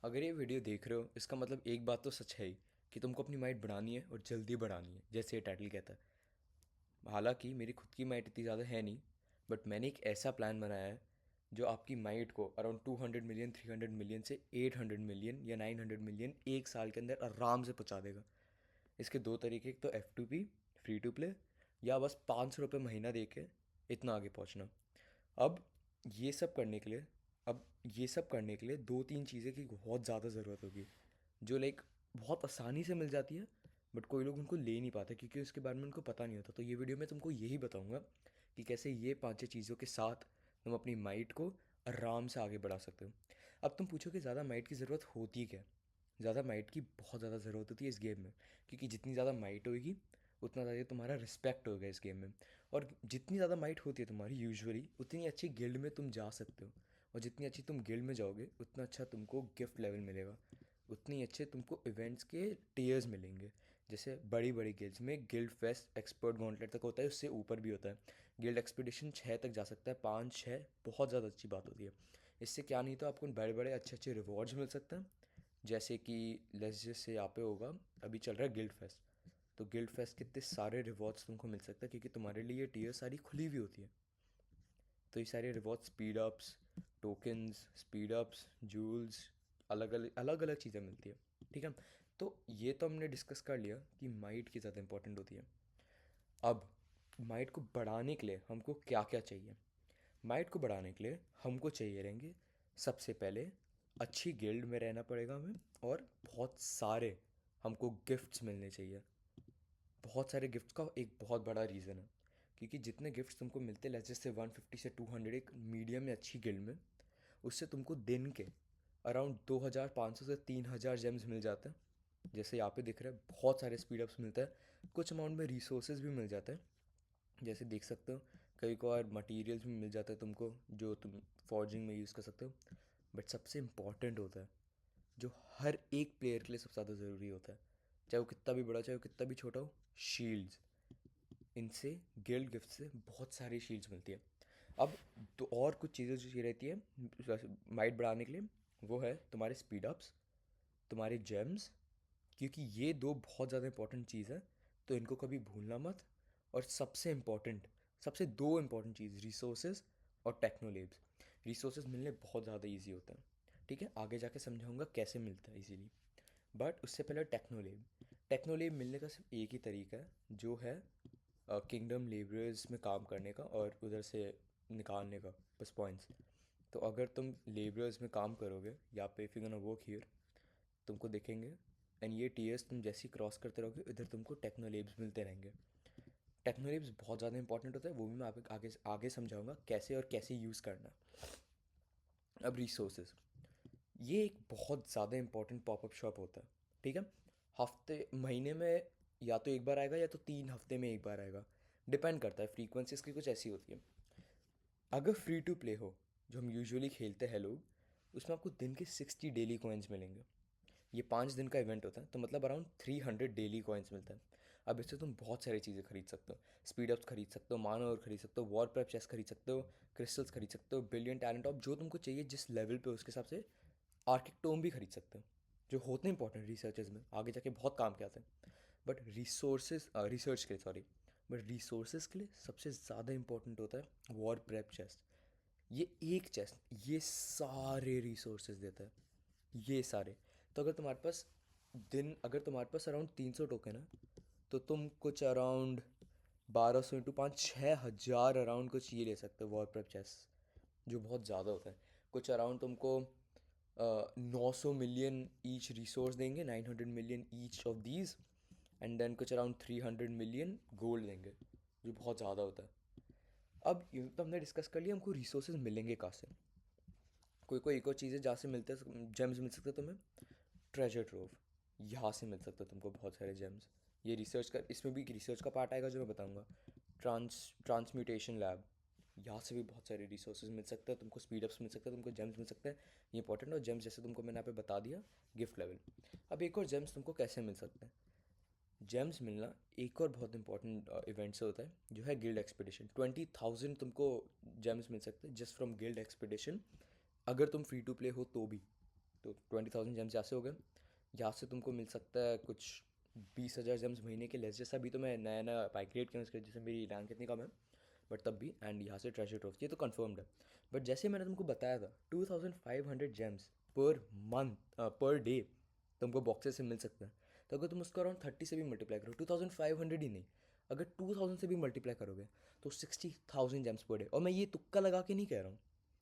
अगर ये वीडियो देख रहे हो इसका मतलब एक बात तो सच है ही कि तुमको अपनी माइट बढ़ानी है और जल्दी बढ़ानी है, जैसे ये टाइटल कहता है। हालांकि मेरी खुद की माइट इतनी ज़्यादा है नहीं, बट मैंने एक ऐसा प्लान बनाया है जो आपकी माइट को अराउंड 200 मिलियन 300 मिलियन से 800 मिलियन या 900 मिलियन एक साल के अंदर आराम से पहुंचा देगा। इसके दो तरीके, एक तो F2P फ्री टू प्ले, या बस 500 रुपये महीना दे के इतना आगे पहुंचना। अब ये सब करने के लिए अब ये सब करने के लिए दो तीन चीज़ें की बहुत ज़्यादा ज़रूरत होगी, जो लाइक बहुत आसानी से मिल जाती है, बट कोई लोग उनको ले नहीं पाते क्योंकि उसके बारे में उनको पता नहीं होता। तो ये वीडियो में तुमको यही बताऊंगा कि कैसे ये पांच छह चीज़ों के साथ तुम अपनी माइट को आराम से आगे बढ़ा सकते हो। अब तुम पूछो कि ज़्यादा माइट की ज़रूरत होती क्या। ज़्यादा माइट की बहुत ज़्यादा ज़रूरत होती है इस गेम में, क्योंकि जितनी ज़्यादा माइट होगी उतना ज़्यादा तुम्हारा रिस्पेक्ट होगा इस गेम में। और जितनी ज़्यादा माइट होती है तुम्हारी यूजुअली, उतनी अच्छी गिल्ड में तुम जा सकते हो। और जितनी अच्छी तुम गिल्ड में जाओगे उतना अच्छा तुमको गिफ्ट लेवल मिलेगा, उतनी अच्छे तुमको इवेंट्स के टीयर्स मिलेंगे। जैसे बड़ी बड़ी गिल्ड्स में गिल्ड फेस्ट एक्सपर्ट गॉन्टलेट तक होता है, उससे ऊपर भी होता है। गिल्ड एक्सपीडिशन 6 तक जा सकता है, 5 6 बहुत ज़्यादा अच्छी बात होती है। इससे क्या नहीं तो आपको बड़े बड़े अच्छे अच्छे रिवॉर्ड्स मिल सकते हैं। जैसे कि लेट्स जस्ट से यहाँ पे होगा, अभी चल रहा है गिल्ड फेस्ट, तो गिल्ड फेस्ट के इतने सारे रिवॉर्ड्स तुमको मिल सकते हैं क्योंकि तुम्हारे लिए ये टीयर सारी खुली हुई होती है। तो ये सारे reward speed ups, tokens, speed ups, jewels, अलग अलग चीज़ें मिलती है। ठीक है। तो ये तो हमने डिस्कस कर लिया कि माइट की ज़्यादा इंपॉर्टेंट होती है। अब माइट को बढ़ाने के लिए हमको क्या क्या चाहिए। माइट को बढ़ाने के लिए हमको चाहिए रहेंगे, सबसे पहले अच्छी गिल्ड में रहना पड़ेगा हमें, और बहुत सारे हमको गिफ्ट्स मिलने चाहिए। बहुत सारे गिफ्ट्स का एक बहुत बड़ा रीज़न है, क्योंकि जितने गिफ्ट्स तुमको मिलते हैं जैसे 150 से 200 एक मीडियम या अच्छी गिल्ड में, उससे तुमको दिन के अराउंड 2500 से 3000 जेम्स मिल जाते हैं। जैसे यहाँ पे दिख रहा है बहुत सारे स्पीड अप्स मिलता है, कुछ अमाउंट में रिसोर्सेज भी मिल जाते हैं। जैसे देख सकते हो कई बार मटेरियल्स भी मिल जाता है तुमको जो तुम फॉर्जिंग में यूज़ कर सकते हो। बट सबसे इम्पॉर्टेंट होता है, जो हर एक प्लेयर के लिए सबसे ज़्यादा ज़रूरी होता है, चाहे वो कितना भी बड़ा चाहे वो कितना भी छोटा हो, शील्ड्स। इनसे गिल्ड गिफ्ट से बहुत सारी शील्ड्स मिलती है। अब तो और कुछ चीज़ें जो चाहिए रहती है माइट बढ़ाने के लिए, वो है तुम्हारे स्पीड अप्स, तुम्हारे जेम्स, क्योंकि ये दो बहुत ज़्यादा इंपॉर्टेंट चीज़ है, तो इनको कभी भूलना मत। और सबसे इम्पॉर्टेंट, सबसे दो इम्पॉर्टेंट चीज़, रिसोर्सेज और टेक्नोलेब्स। रिसोर्सेज मिलने बहुत ज़्यादा इजी होता है, ठीक है, आगे जाके समझाऊंगा कैसे मिलता है इजीली। बट उससे पहले टेक्नोलेब। टेक्नोलेब मिलने का सिर्फ एक ही तरीका है, जो है किंगडम लेबरर्स में काम करने का और उधर से निकालने का, बस पॉइंट्स। तो अगर तुम लेबरर्स में काम करोगे यहाँ पे, if you gonna work here, तुमको दिखेंगे, एंड ये टीयर्स तुम जैसे ही क्रॉस करते रहोगे इधर तुमको टेक्नोलेब्स मिलते रहेंगे। टेक्नोलेब्स बहुत ज़्यादा इंपॉर्टेंट होता है, वो भी मैं आगे आगे आगे समझाऊंगा कैसे और कैसे यूज़ करना है। अब रिसोर्सेज, ये एक बहुत ज़्यादा इंपॉर्टेंट पॉपअप शॉप होता है। ठीक है। हफ्ते महीने में या तो एक बार आएगा या तो 3 हफ्ते में एक बार आएगा, डिपेंड करता है, फ्रीक्वेंसी इसकी कुछ ऐसी होती है। अगर फ्री टू प्ले हो, जो हम यूजुअली खेलते हैं लोग, उसमें आपको दिन के 60 डेली कॉइन्स मिलेंगे। ये 5 दिन का इवेंट होता है, तो मतलब अराउंड 300 डेली कॉइन्स मिलता है। अब इससे तुम बहुत सारी चीज़ें खरीद सकते हो, स्पीड अप्स खरीद सकते हो, मानो और खरीद सकते हो, वॉर प्रेप चेस्ट खरीद सकते हो, क्रिस्टल्स खरीद सकते हो, बिलियन टैलेंट ऑफ जो तुमको चाहिए जिस लेवल पे उसके हिसाब से, आर्किक भी खरीद सकते हो, जो होते हैं इंपॉर्टेंट रिसर्चेज में आगे जाके बहुत काम के आते हैं। बट रिसोर्सेज रिसर्च के लिए, सॉरी, बट रिसोर्सेज के लिए सबसे ज़्यादा इंपॉर्टेंट होता है वॉर प्रेप चेस्ट। ये एक चेस्ट ये सारे रिसोर्सेज देता है, ये सारे। तो अगर तुम्हारे पास अराउंड 300 टोकन है, तो तुम कुछ अराउंड 1200 × 5 6000 अराउंड कुछ ये ले सकते हो वॉर प्रेप चेस्ट, जो बहुत ज़्यादा होता है। कुछ अराउंड तुमको 900 मिलियन ईच रिसोर्स देंगे, 900 million each of these, and then कुछ अराउंड 300 मिलियन गोल्ड देंगे, जो बहुत ज़्यादा होता है। अब ये तो हमने डिस्कस कर लिया हमको रिसोर्सेज मिलेंगे कहाँ से। कोई कोई एक और चीज़ें जहाँ से मिलते हैं, जेम्स मिल सकते हैं तुम्हें, ट्रेजर ट्रोव, यहाँ से मिल सकता है तुमको बहुत सारे जेम्स। ये रिसर्च का, इसमें भी रिसर्च का पार्ट आएगा जो मैं बताऊंगा। ट्रांसम्यूटेशन लैब, यहाँ से भी बहुत सारे रिसोर्सेज मिल सकते हैं तुमको, स्पीड अप्स मिल सकते हैं तुमको, जेम्स मिल सकते हैं। ये इंपॉर्टेंट, और जेम्स जैसे तुमको मैंने यहाँ पे बता दिया, गिफ्ट लेवल। अब एक और जेम्स तुमको कैसे मिल सकते हैं। जेम्स मिलना एक और बहुत इंपॉर्टेंट इवेंट से होता है, जो है गिल्ड एक्सपीडिशन। 20,000 तुमको जेम्स मिल सकते हैं जस्ट फ्रॉम गिल्ड एक्सपीडिशन, अगर तुम फ्री टू प्ले हो तो भी। तो 20,000 जेम्स यहाँ से हो गए। यहाँ से तुमको मिल सकता है कुछ 20,000 जेम्स महीने के लेस, जैसा अभी तो मैं नया नया माइग्रेट किया उसके, जैसे मेरी रैंक इतनी कम है, बट तब भी। एंड यहाँ से ट्रेजर ट्रोफ, ये तो कन्फर्म्ड है। बट जैसे मैंने तुमको बताया था 2,500 James per month, per day तुमको बॉक्सेस से मिल सकता है। तो अगर तुम उसको अराउंड 30 से भी मल्टीप्लाई करो, 2,500 ही नहीं, अगर 2,000 से भी मल्टीप्लाई करोगे तो 60,000 जेम्स पर डे। और मैं ये तुक्का लगा के नहीं कह रहा हूँ,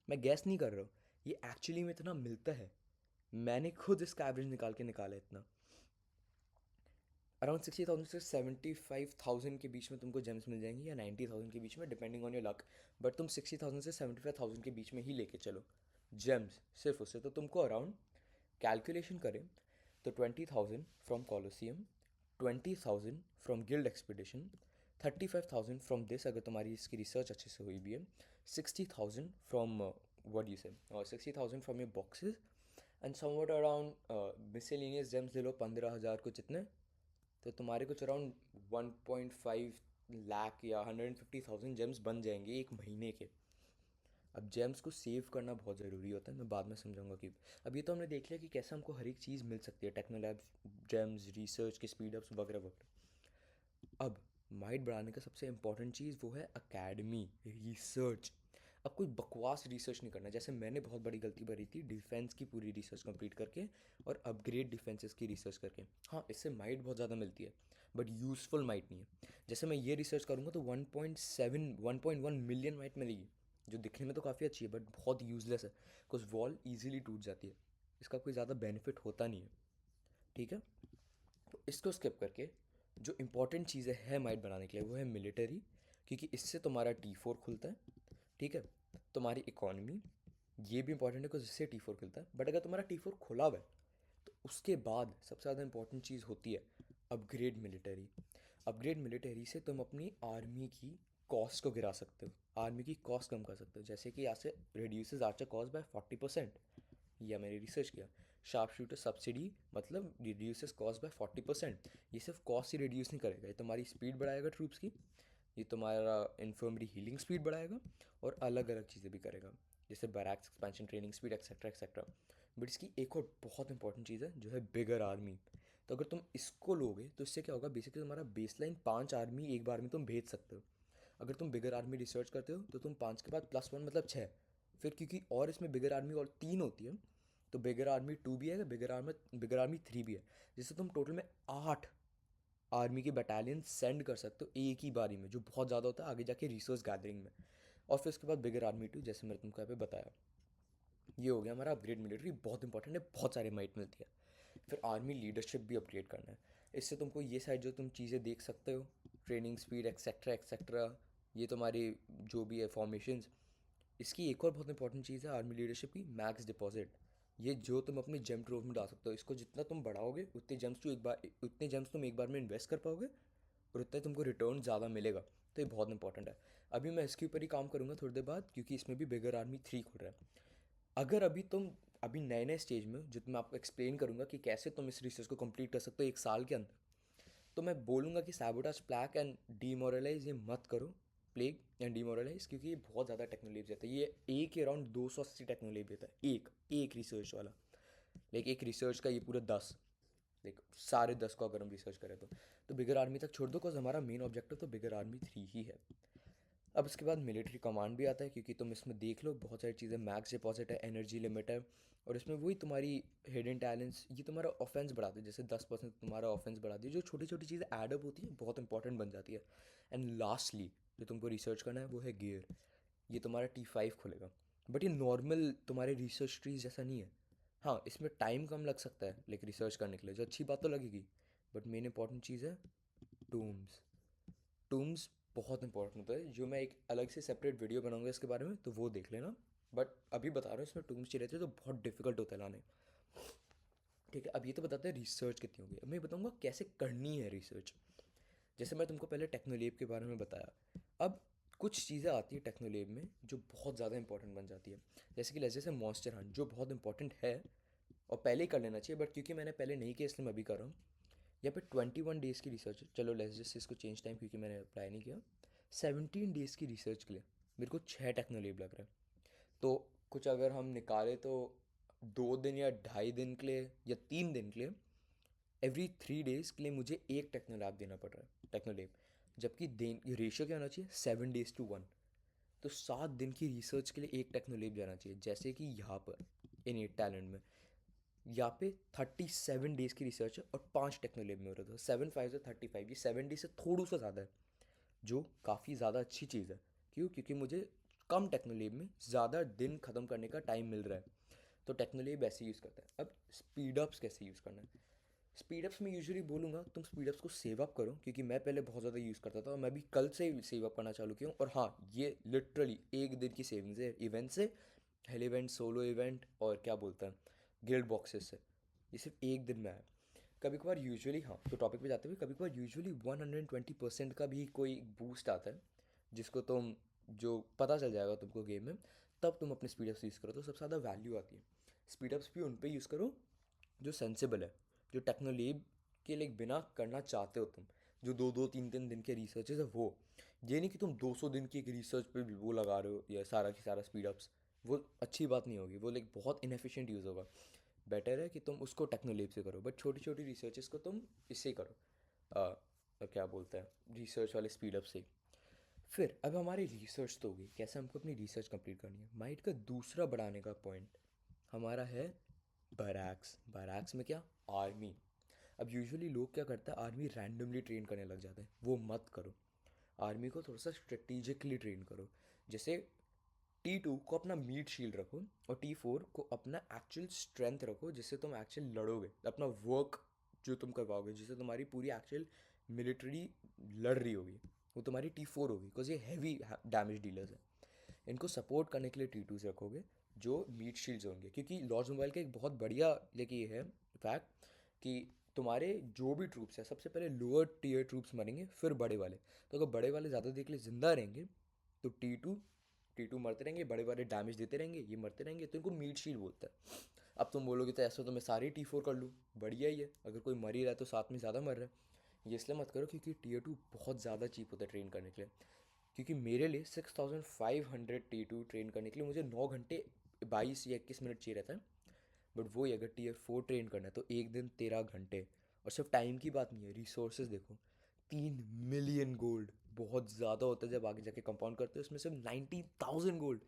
मैं गैस नहीं कर रहा हूँ, ये एक्चुअली में इतना मिलता है। मैंने खुद इसका एवरेज निकाला इतना। अराउंड 60,000 से 75,000 के बीच में तुमको जेम्स मिल जाएंगी, या 90,000 के बीच में, depending on your luck. But तुम 60,000 से 75,000 के बीच में ही लेके चलो जेम्स सिर्फ उससे। तो तुमको अराउंड, कैलकुलेशन करें तो 20,000 from Colosseum, 20,000 from guild expedition, 35,000 from this अगर तुम्हारी इसकी रिसर्च अच्छे से हुई भी है, 60,000 फ्रॉम व्हाट यू से, और 60,000 from your boxes, and somewhat around miscellaneous James ले लो 15,000 कुछ इतने। तो तुम्हारे कुछ अराउंड 1.5 लाख या 150,000 जेम्स बन जाएंगे एक महीने के। अब जेम्स को सेव करना बहुत ज़रूरी होता है, मैं बाद में समझाऊंगा कि। अब ये तो हमने देख लिया कि कैसे हमको हर एक चीज़ मिल सकती है, टेक्नोलैब्स, जेम्स, रिसर्च के स्पीडअप्स वगैरह वगैरह। अब माइंड बढ़ाने का सबसे इंपॉर्टेंट चीज़ वो है अकेडमी, रिसर्च। अब कोई बकवास रिसर्च नहीं करना, जैसे मैंने बहुत बड़ी गलती करी थी डिफेंस की पूरी रिसर्च कंप्लीट करके और अपग्रेड डिफेंसेस की रिसर्च करके। हाँ, इससे माइट बहुत ज़्यादा मिलती है, बट यूज़फुल माइट नहीं है। जैसे मैं ये रिसर्च करूँगा तो 1.1 मिलियन माइट मिलेगी, जो दिखने में तो काफ़ी अच्छी है बट बहुत यूजलेस है, बिकॉज वॉल ईजिली टूट जाती है, इसका कोई ज़्यादा बेनिफिट होता नहीं है। ठीक है, तो इसको स्किप करके जो इंपॉर्टेंट चीज़ें है माइट बनाने के लिए वो है मिलिट्री, क्योंकि इससे तुम्हारा T4 खुलता है। ठीक है, तुम्हारी इकोनॉमी, ये भी इंपॉर्टेंट है, बिकॉज इससे T4 खुलता है। बट अगर तुम्हारा T4 खुला हुआ है तो उसके बाद सबसे ज़्यादा इंपॉर्टेंट चीज़ होती है अपग्रेड मिलिट्री। अपग्रेड मिलिट्री से तुम अपनी आर्मी की कॉस्ट को गिरा सकते हो, आर्मी की कॉस्ट कम कर सकते हो। जैसे कि यहाँ से रिड्यूसेस आर्चर कॉस्ट बाय 40%, या मैंने रिसर्च किया। शार्प शूटर सब्सिडी मतलब रिड्यूसेस कॉस्ट बाय 40%। ये सिर्फ कॉस्ट ही रिड्यूस नहीं करेगा, ये तुम्हारी स्पीड बढ़ाएगा ट्रूप्स की, ये तुम्हारा इन्फर्मरी हीलिंग स्पीड बढ़ाएगा, और अलग अलग चीज़ें भी करेगा, जैसे barracks expansion, training speed, etcetera etcetera. But इसकी एक और बहुत इंपॉर्टेंट चीज़ है जो है बिगर आर्मी। तो अगर तुम इसको लोगे तो इससे क्या होगा, बेसिकली तुम्हारा बेसलाइन 5 आर्मी एक बार में तुम भेज सकते हो। अगर तुम बिगर आर्मी रिसर्च करते हो तो तुम 5 के बाद +1 मतलब 6। फिर क्योंकि और इसमें बिगर आर्मी और 3 होती है, तो बिगर आर्मी 2 भी है, बिगर आर्मी 3 भी है, जिससे तुम टोटल में 8 आर्मी के बटालियन सेंड कर सकते हो एक ही बारी में, जो बहुत ज़्यादा होता है आगे जाके रिसोर्स गैदरिंग में। और फिर उसके बाद बिगर आर्मी 2, जैसे मैंने तुमको यहाँ पे बताया। ये हो गया हमारा अपग्रेड मिलिट्री, बहुत इंपॉर्टेंट है, बहुत सारे माइट मिलती है। फिर आर्मी लीडरशिप भी अपग्रेड करना है। इससे तुमको ये साइड जो तुम चीज़ें देख सकते हो, ट्रेनिंग स्पीड एक्सेट्रा एक्सेट्रा, ये तुम्हारी जो भी है फॉर्मेशंस। इसकी एक और बहुत इंपॉर्टेंट चीज़ है आर्मी लीडरशिप की, मैक्स डिपॉजिट। ये जो तुम अपने जेम ट्रोव में डाल सकते हो, इसको जितना तुम बढ़ाओगे उतने जेम्स तुम एक बार में इन्वेस्ट कर पाओगे, और उतना ही तुमको रिटर्न ज़्यादा मिलेगा। तो ये बहुत इंपॉर्टेंट है। अभी मैं इसके ऊपर ही काम करूँगा थोड़ी देर बाद, क्योंकि इसमें भी बिगर आर्मी 3 खुल रहा है। अगर अभी नए नए स्टेज में, जो मैं आपको एक्सप्लेन करूँगा कि कैसे तुम इस रिसर्च को कंप्लीट कर सकते हो एक साल के अंदर, तो मैं बोलूँगा कि सैबोटाज, प्लैक एंड डीमोरलाइज ये मत करो, प्लेग एंड डीमोरलाइज, क्योंकि ये बहुत ज़्यादा टेक्नोलेज देता है। ये एक ही अराउंड 280 टेक्नोलेज देता है, एक एक रिसर्च वाला। लाइक एक रिसर्च का ये पूरा 10, लाइक सारे 10 को अगर हम रिसर्च करें तो बिगर आर्मी तक छोड़ दो, बिकॉज हमारा मेन ऑब्जेक्टिव तो बिगर आर्मी 3 ही है। अब उसके बाद मिलिट्री कमांड भी आता है, क्योंकि तुम इसमें देख लो बहुत सारी चीज़ें, मैक्स डिपॉजिट है, एनर्जी लिमिट है, और इसमें वही तुम्हारी हिडन टैलेंट्स, ये तुम्हारा ऑफेंस बढ़ाती है, जैसे 10% तुम्हारा ऑफेंस बढ़ाती है। जो छोटी छोटी चीज़ें एडअप होती हैं बहुत इंपॉर्टेंट बन जाती है। एंड लास्टली जो तुमको रिसर्च करना है वो है गियर। ये तुम्हारा T5 खुलेगा, बट ये नॉर्मल तुम्हारे रिसर्च ट्रीज जैसा नहीं है। हाँ, इसमें टाइम कम लग सकता है लाइक रिसर्च करने के लिए, जो अच्छी बात तो लगेगी, बट मेन इंपॉर्टेंट चीज़ है टूम्स। टूम्स बहुत इंपॉर्टेंट होता है, जो मैं एक अलग से सेपरेट वीडियो बनाऊंगा इसके बारे में, तो वो देख लेना। बट अभी बता रहा हूँ, इसमें टूम्स चाहिए रहते हैं तो बहुत डिफिकल्ट होता है लाने। ठीक है, अब ये तो बताते हैं रिसर्च कितनी होगी, अब मैं बताऊंगा कैसे करनी है रिसर्च। जैसे मैं तुमको पहले टेक्नोलेब के बारे में बताया, अब कुछ चीज़ें आती है टेक्नोलेब में जो बहुत ज़्यादा इंपॉर्टेंट बन जाती है। जैसे कि जैसे मॉन्स्टर हंट, जो बहुत इंपॉर्टेंट है और पहले ही कर लेना चाहिए, बट क्योंकि मैंने पहले नहीं किया इसलिए मैं अभी कर रहा हूँ। यहाँ पे 21 डेज़ की रिसर्च है, चलो लेट्स जस्ट इसको चेंज टाइम, क्योंकि मैंने अप्लाई नहीं किया। 17 डेज़ की रिसर्च के लिए मेरे को 6 टेक्नोलेब लग रहा है। तो कुछ अगर हम निकालें तो 2 दिन या 2.5 दिन के लिए या 3 दिन के लिए, एवरी 3 डेज़ के लिए मुझे एक टेक्नोलैब देना पड़ रहा है, टेक्नोलैब। जबकि देन रेशियो क्या होना चाहिए, 7 days to 1। तो 7 दिन की रिसर्च के लिए एक टेक्नोलैब जाना चाहिए। जैसे कि यहाँ पर इन टैलेंट में यहाँ पे 37 डेज़ की रिसर्च है और 5 टेक्नोलैब में हो रहा था। 7 5 35, ये 7 डेज से थोड़ा सा ज़्यादा है, जो काफ़ी ज़्यादा अच्छी चीज़ है। क्यों? क्योंकि मुझे कम टेक्नोलैब में ज़्यादा दिन ख़त्म करने का टाइम मिल रहा है। तो टेक्नोलैब ऐसे यूज़ करता है। अब स्पीड अप्स कैसे यूज़ करना है? स्पीड अप्स में यूजुअली बोलूँगा तुम स्पीड अप्स को सेव अप करो, क्योंकि मैं पहले बहुत ज़्यादा यूज़ करता था और मैं भी कल से ही सेव अप करना चालू किया हूँ। और हाँ, ये लिटरली एक दिन की सेविंग्स है इवेंट से, हेल इवेंट, सोलो इवेंट और क्या बोलते हैं गिल्ड बॉक्सेस से। ये सिर्फ एक दिन में आया। कभी कभार यूजुअली, हाँ तो टॉपिक पे जाते हुए, कभी कभार यूजुअली 120% का भी कोई बूस्ट आता है, जिसको तुम, जो पता चल जाएगा तुमको गेम में, तब तुम अपने स्पीड अप्स यूज़ करो तो सबसे ज़्यादा वैल्यू आती है। स्पीड अप्स भी उन पे यूज़ करो जो सेंसिबल है, जो टेक्नोलेब के लिए बिना करना चाहते हो तुम, जो 2 2 3 3 दिन के रिसर्चेज है वो। ये नहीं कि तुम 200 दिन की एक रिसर्च पे वो लगा रहे हो या सारा की सारा स्पीड अप्स, वो अच्छी बात नहीं होगी, वो लाइक बहुत इनएफिशिएंट यूज़ होगा। बेटर है कि तुम उसको टेक्नोलेब से करो, बट छोटी छोटी रिसर्चेस को तुम इससे करो, क्या बोलते हैं रिसर्च वाले स्पीड अप से। फिर अब हमारी रिसर्च तो होगी, कैसे हमको अपनी रिसर्च कंप्लीट करनी है। माइट का दूसरा बढ़ाने का पॉइंट हमारा है बैरक्स। बैरक्स में क्या, आर्मी। अब यूजुअली लोग क्या करते हैं, आर्मी रैंडमली ट्रेन करने लग जाते हैं, वो मत करो। आर्मी को थोड़ा सा स्ट्रेटेजिकली ट्रेन करो। जैसे T2 को अपना मीट शील्ड रखो और T4 को अपना एक्चुअल स्ट्रेंथ रखो, जिससे तुम एक्चुअल लड़ोगे, अपना वर्क जो तुम करवाओगे, जिससे तुम्हारी पूरी एक्चुअल मिलिट्री लड़ रही होगी, वो तुम्हारी T4 होगी, बिकॉज ये हैवी डैमेज डीलर्स हैं। इनको सपोर्ट करने के लिए T2s रखोगे जो मीट शील्ड्स होंगे, क्योंकि लॉर्ड्स मोबाइल का एक बहुत बढ़िया लेके ये है फैक्ट कि तुम्हारे जो भी ट्रूप्स हैं, सबसे पहले लोअर टीयर ट्रूप्स मरेंगे, फिर बड़े वाले। तो अगर बड़े वाले ज़्यादा देर के लिए ज़िंदा रहेंगे तो टी टू मरते रहेंगे, बड़े बड़े डैमेज देते रहेंगे, ये मरते रहेंगे, तो इनको मीट शील्ड बोलता है। अब तुम बोलोगे तो ऐसा तो मैं सारे T4 कर लूँ, बढ़िया ही है, अगर कोई मर ही रहा है तो साथ में ज़्यादा मर रहा है। ये इसलिए मत करो क्योंकि Tier 2 बहुत ज़्यादा चीप होता है ट्रेन करने के लिए। क्योंकि मेरे लिए 6500 T2 ट्रेन करने के लिए मुझे 9 घंटे 22 या 21 मिनट चाहिए रहता है। बट वही अगर Tier 4 ट्रेन करना है तो एक दिन 13 घंटे। और सिर्फ टाइम की बात नहीं है, रिसोर्सेज देखो, 3 मिलियन गोल्ड बहुत ज़्यादा होता है जब आगे जाके कंपाउंड करते हो, उसमें सिर्फ 90,000 गोल्ड।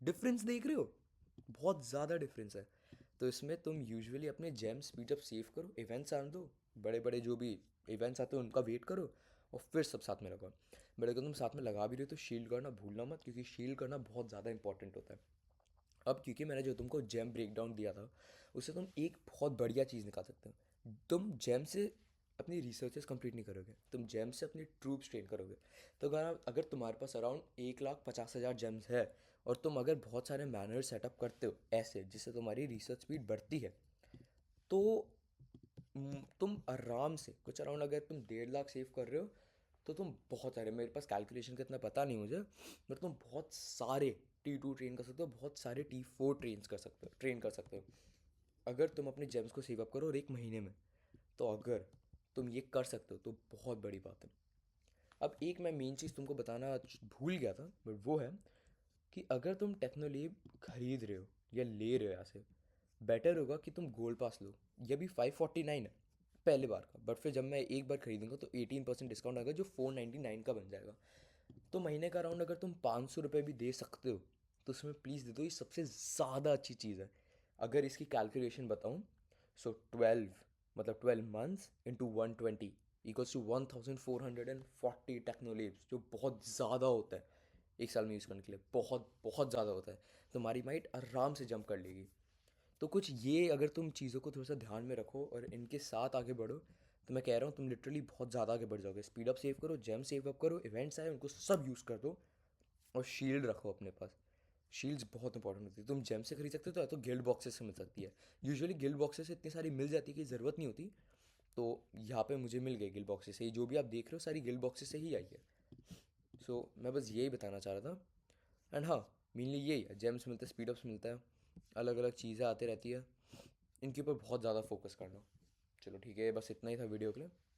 डिफरेंस देख रहे हो, बहुत ज़्यादा डिफरेंस है। तो इसमें तुम यूजुअली अपने जेम स्पीड अप सेव करो, इवेंट्स आने दो, बड़े बड़े जो भी इवेंट्स आते हैं उनका वेट करो, और फिर सब साथ में लगाओ। बट अगर तुम साथ में लगा भी रहे हो तो शील्ड करना भूलना मत, क्योंकि शील्ड करना बहुत ज़्यादा इंपॉर्टेंट होता है। अब क्योंकि मैंने जो तुमको जेम ब्रेक डाउन दिया था, उससे तुम एक बहुत बढ़िया चीज़ निकाल सकते हो। तुम जेम से अपनी रिसर्चेस कंप्लीट नहीं करोगे, तुम जेम से अपनी ट्रूप्स ट्रेन करोगे। तो अगर अगर तुम्हारे पास अराउंड 1,50,000 जेम्स है, और तुम अगर बहुत सारे मैनर सेटअप करते हो ऐसे जिससे तुम्हारी रिसर्च स्पीड बढ़ती है, तो तुम आराम से कुछ अराउंड, अगर तुम 1.5 लाख सेव कर रहे हो, तो तुम बहुत सारे, मेरे पास कैलकुलेशन का इतना पता नहीं मुझे, बट तुम बहुत सारे T2 ट्रेन कर सकते हो, बहुत सारे T4 ट्रेन कर सकते हो अगर तुम अपने जेम्स को सेव अप करो और एक महीने में। तो अगर तुम ये कर सकते हो तो बहुत बड़ी बात है। अब एक मैं मेन चीज़ तुमको बताना भूल गया था, बट वो है कि अगर तुम टेक्नोलेब खरीद रहे हो या ले रहे हो यहाँ से, बेटर होगा कि तुम गोल्ड पास लो। ये भी 549 है पहले बार का, बट फिर जब मैं एक बार खरीदूंगा तो 18% डिस्काउंट आएगा, जो 499 का बन जाएगा। तो महीने का अराउंड अगर तुम 500 रुपये भी दे सकते हो तो उसमें प्लीज़ दे दो, ये सबसे ज़्यादा अच्छी चीज़ है। अगर इसकी कैलकुलेशन बताऊँ, सो 12, मतलब 12 मंथ्स इंटू 120 इक्वल्स टू 1440 टेक्नोलेब्स, जो बहुत ज़्यादा होता है एक साल में यूज़ करने के लिए, बहुत बहुत ज़्यादा होता है। तुम्हारी माइट आराम से जंप कर लेगी। तो कुछ ये अगर तुम चीज़ों को थोड़ा सा ध्यान में रखो और इनके साथ आगे बढ़ो, तो मैं कह रहा हूँ तुम लिटरली बहुत ज़्यादा आगे बढ़ जाओगे। स्पीड अप सेव करो, जेम सेव अप करो, इवेंट्स आए उनको सब यूज़ कर दो, और शील्ड रखो अपने पास। शील्ड्स बहुत इंपॉर्टेंट होती है। तुम जेम से खरीद सकते हो तो या तो गिल्ड बॉक्सेस से मिल सकती है। यूजुअली गिल्ड बॉक्सेस से इतनी सारी मिल जाती है कि ज़रूरत नहीं होती। तो यहाँ पे मुझे मिल गई गिल्ड बॉक्सेस से ही, जो भी आप देख रहे हो सारी गिल्ड बॉक्सेस से ही आई है। सो मैं बस यही बताना चाह रहा था। एंड हाँ, मेनली यही है, जेम्स मिलते हैं, स्पीड अप्स मिलता है, अलग अलग चीज़ें आती रहती है, इनके ऊपर बहुत ज़्यादा फोकस करना। चलो ठीक है, बस इतना ही था वीडियो के लिए।